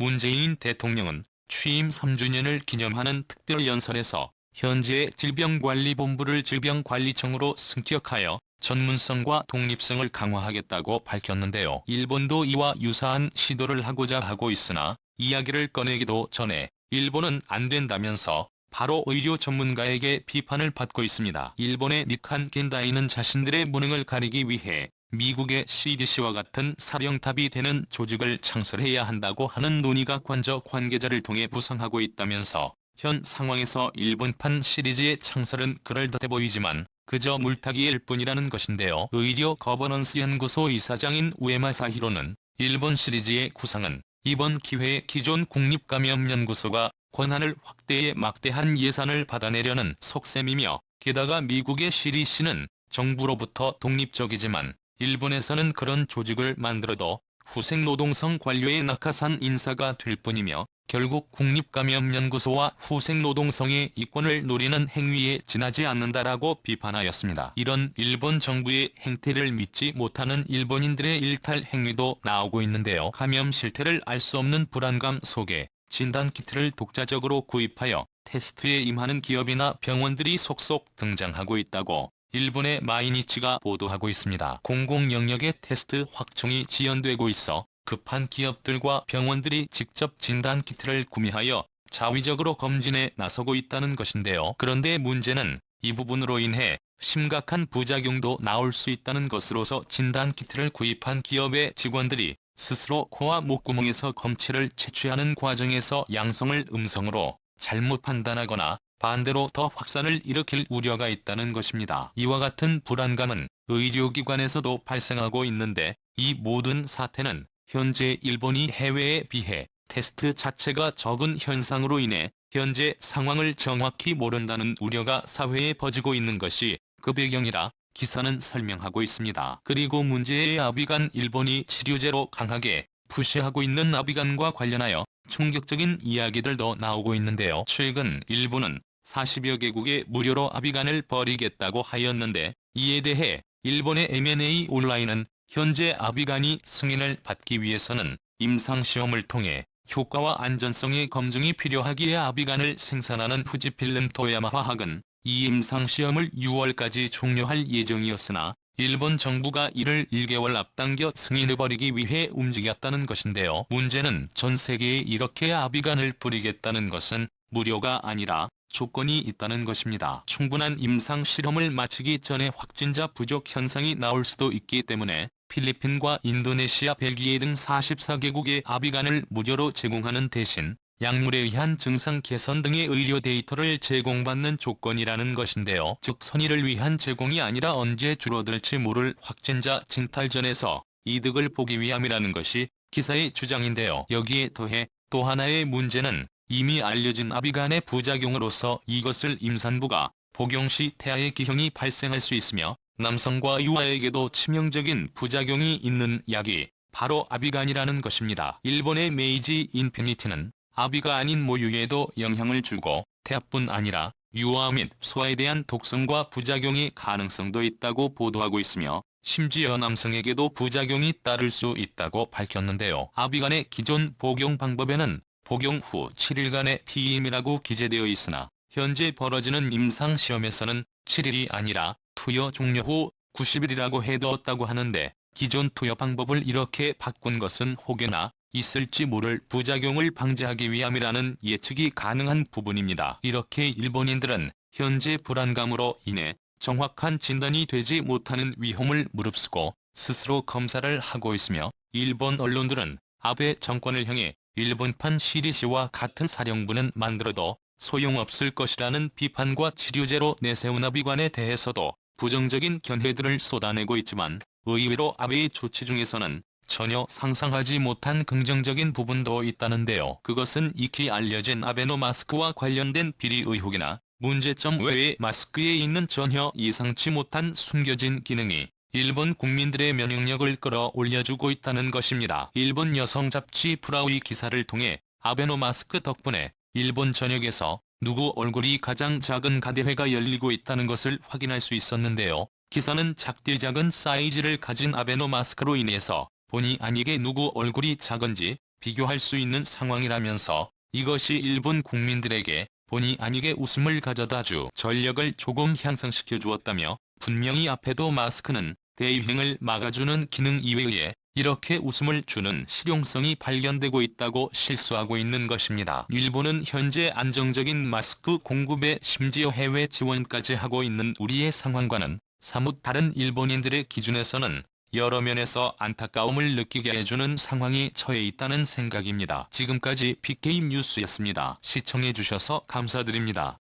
문재인 대통령은 취임 3주년을 기념하는 특별연설에서 현재의 질병관리본부를 질병관리청으로 승격하여 전문성과 독립성을 강화하겠다고 밝혔는데요. 일본도 이와 유사한 시도를 하고자 하고 있으나 이야기를 꺼내기도 전에 일본은 안 된다면서 바로 의료 전문가에게 비판을 받고 있습니다. 일본의 니칸 겐다이는 자신들의 무능을 가리기 위해 미국의 CDC와 같은 사령탑이 되는 조직을 창설해야 한다고 하는 논의가 관저 관계자를 통해 부상하고 있다면서 현 상황에서 일본판 시리즈의 창설은 그럴듯해 보이지만 그저 물타기일 뿐이라는 것인데요. 의료 거버넌스 연구소 이사장인 우에마 사히로는 일본 시리즈의 구상은 이번 기회에 기존 국립감염연구소가 권한을 확대해 막대한 예산을 받아내려는 속셈이며, 게다가 미국의 CDC는 정부로부터 독립적이지만 일본에서는 그런 조직을 만들어도 후생노동성 관료의 낙하산 인사가 될 뿐이며 결국 국립감염연구소와 후생노동성의 이권을 노리는 행위에 지나지 않는다라고 비판하였습니다. 이런 일본 정부의 행태를 믿지 못하는 일본인들의 일탈 행위도 나오고 있는데요. 감염 실태를 알 수 없는 불안감 속에 진단키트를 독자적으로 구입하여 테스트에 임하는 기업이나 병원들이 속속 등장하고 있다고 일본의 마이니치가 보도하고 있습니다. 공공 영역의 테스트 확충이 지연되고 있어 급한 기업들과 병원들이 직접 진단키트를 구매하여 자위적으로 검진에 나서고 있다는 것인데요. 그런데 문제는 이 부분으로 인해 심각한 부작용도 나올 수 있다는 것으로서 진단키트를 구입한 기업의 직원들이 스스로 코와 목구멍에서 검체를 채취하는 과정에서 양성을 음성으로 잘못 판단하거나 반대로 더 확산을 일으킬 우려가 있다는 것입니다. 이와 같은 불안감은 의료기관에서도 발생하고 있는데, 이 모든 사태는 현재 일본이 해외에 비해 테스트 자체가 적은 현상으로 인해 현재 상황을 정확히 모른다는 우려가 사회에 퍼지고 있는 것이 그 배경이라 기사는 설명하고 있습니다. 그리고 문제의 아비간, 일본이 치료제로 강하게 푸시하고 있는 아비간과 관련하여 충격적인 이야기들도 나오고 있는데요. 최근 일본은 40여 개국에 무료로 아비간을 버리겠다고 하였는데, 이에 대해 일본의 M&A 온라인은 현재 아비간이 승인을 받기 위해서는 임상시험을 통해 효과와 안전성의 검증이 필요하기에 아비간을 생산하는 후지필름 토야마 화학은 이 임상시험을 6월까지 종료할 예정이었으나 일본 정부가 이를 1개월 앞당겨 승인해버리기 위해 움직였다는 것인데요. 문제는 전 세계에 이렇게 아비간을 뿌리겠다는 것은 무료가 아니라 조건이 있다는 것입니다. 충분한 임상 실험을 마치기 전에 확진자 부족 현상이 나올 수도 있기 때문에 필리핀과 인도네시아, 벨기에 등 44개국에 아비간을 무료로 제공하는 대신 약물에 의한 증상 개선 등의 의료 데이터를 제공받는 조건이라는 것인데요. 즉 선의를 위한 제공이 아니라 언제 줄어들지 모를 확진자 징탈전에서 이득을 보기 위함이라는 것이 기사의 주장인데요. 여기에 더해 또 하나의 문제는 이미 알려진 아비간의 부작용으로서 이것을 임산부가 복용 시 태아의 기형이 발생할 수 있으며 남성과 유아에게도 치명적인 부작용이 있는 약이 바로 아비간이라는 것입니다. 일본의 메이지 인피니티는 아비가 아닌 모유에도 영향을 주고 태아뿐 아니라 유아 및 소아에 대한 독성과 부작용의 가능성도 있다고 보도하고 있으며 심지어 남성에게도 부작용이 따를 수 있다고 밝혔는데요. 아비간의 기존 복용 방법에는 복용 후 7일간의 피임이라고 기재되어 있으나 현재 벌어지는 임상시험에서는 7일이 아니라 투여 종료 후 90일이라고 해두었다고 하는데, 기존 투여 방법을 이렇게 바꾼 것은 혹여나 있을지 모를 부작용을 방지하기 위함이라는 예측이 가능한 부분입니다. 이렇게 일본인들은 현재 불안감으로 인해 정확한 진단이 되지 못하는 위험을 무릅쓰고 스스로 검사를 하고 있으며, 일본 언론들은 아베 정권을 향해 일본판 CDC와 같은 사령부는 만들어도 소용없을 것이라는 비판과 치료제로 내세운 아비간에 대해서도 부정적인 견해들을 쏟아내고 있지만, 의외로 아베의 조치 중에서는 전혀 상상하지 못한 긍정적인 부분도 있다는데요. 그것은 익히 알려진 아베노 마스크와 관련된 비리 의혹이나 문제점 외에 마스크에 있는 전혀 예상치 못한 숨겨진 기능이 일본 국민들의 면역력을 끌어올려주고 있다는 것입니다. 일본 여성 잡지 프라우이 기사를 통해 아베노 마스크 덕분에 일본 전역에서 누구 얼굴이 가장 작은 가대회가 열리고 있다는 것을 확인할 수 있었는데요. 기사는 작디 작은 사이즈를 가진 아베노 마스크로 인해서 본의 아니게 누구 얼굴이 작은지 비교할 수 있는 상황이라면서 이것이 일본 국민들에게 본의 아니게 웃음을 가져다주 전력을 조금 향상시켜 주었다며 분명히 앞에도 마스크는 대유행을 막아주는 기능 이외에 이렇게 웃음을 주는 실용성이 발견되고 있다고 실수하고 있는 것입니다. 일본은 현재 안정적인 마스크 공급에 심지어 해외 지원까지 하고 있는 우리의 상황과는 사뭇 다른 일본인들의 기준에서는 여러 면에서 안타까움을 느끼게 해주는 상황이 처해 있다는 생각입니다. 지금까지 빅게임 뉴스였습니다. 시청해주셔서 감사드립니다.